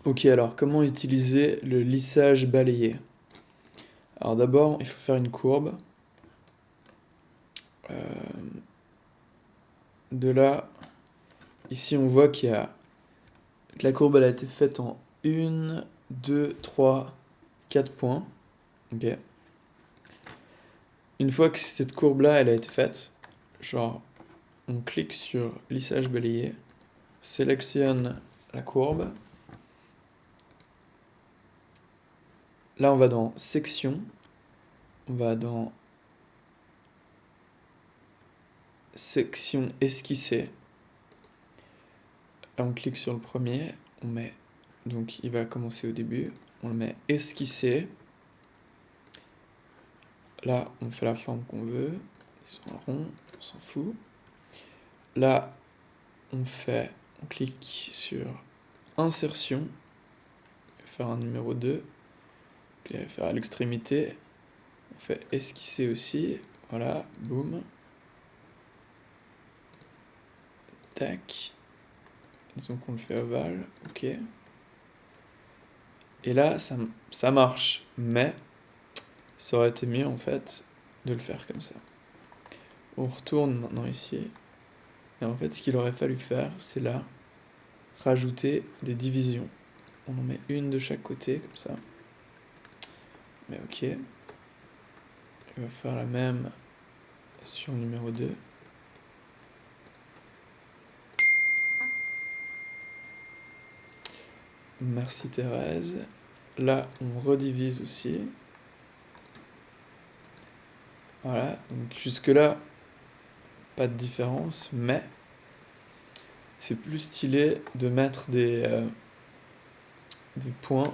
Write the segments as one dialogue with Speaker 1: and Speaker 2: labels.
Speaker 1: Ok, alors comment utiliser le lissage balayé? Alors d'abord, il faut faire une courbe. De là, ici on voit qu'il y a... La courbe elle a été faite en 1, 2, 3, 4 points. Ok. Une fois que cette courbe-là elle a été faite, genre on clique sur lissage balayé, sélectionne la courbe. Là on va dans section, on va dans section esquisser. Là on clique sur le premier, on met, donc il va commencer au début, on le met esquisser. Là on fait la forme qu'on veut, ils sont ronds, on s'en fout. Là on clique sur insertion, faire un numéro 2, faire à l'extrémité, on fait esquisser aussi, voilà, boum, tac, disons qu'on le fait ovale, ok. Et là ça marche, mais ça aurait été mieux en fait de le faire comme ça. On retourne maintenant ici, et en fait ce qu'il aurait fallu faire, c'est là, rajouter des divisions. On en met une de chaque côté, comme ça. Mais ok. On va faire la même sur le numéro 2. Merci Thérèse. Là, on redivise aussi. Voilà, donc jusque-là, pas de différence, mais c'est plus stylé de mettre des points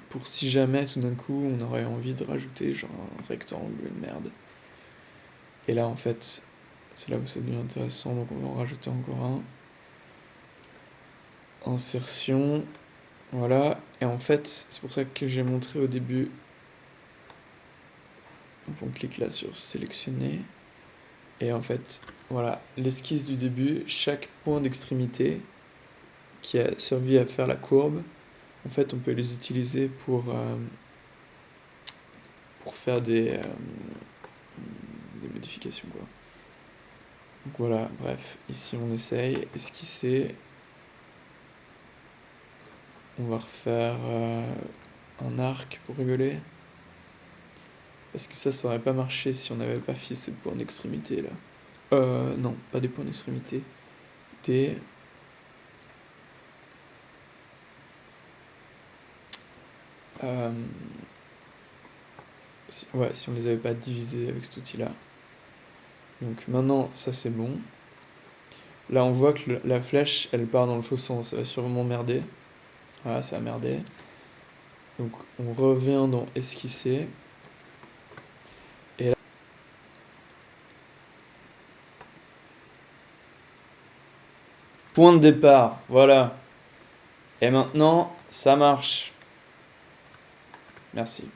Speaker 1: pour si jamais tout d'un coup on aurait envie de rajouter genre un rectangle, une merde. Et là, en fait, c'est là où ça devient intéressant, donc on va en rajouter encore un. Insertion, voilà, et en fait, c'est pour ça que j'ai montré au début. Donc on clique là sur sélectionner, et en fait, voilà, l'esquisse du début, chaque point d'extrémité qui a servi à faire la courbe, en fait, on peut les utiliser pour faire des modifications, quoi. Donc voilà, bref, ici on essaye, esquisser. On va refaire un arc pour rigoler. Parce que ça aurait pas marché si on n'avait pas fait ces points d'extrémité là. Non, pas des points d'extrémité. Des... ouais, si on les avait pas divisés avec cet outil là. Donc maintenant, ça c'est bon. Là on voit que la flèche, elle part dans le faux sens. Ça va sûrement merder. Voilà, ça a merdé. Donc on revient dans esquisser. Et là... Point de départ, voilà. Et maintenant, ça marche. Merci.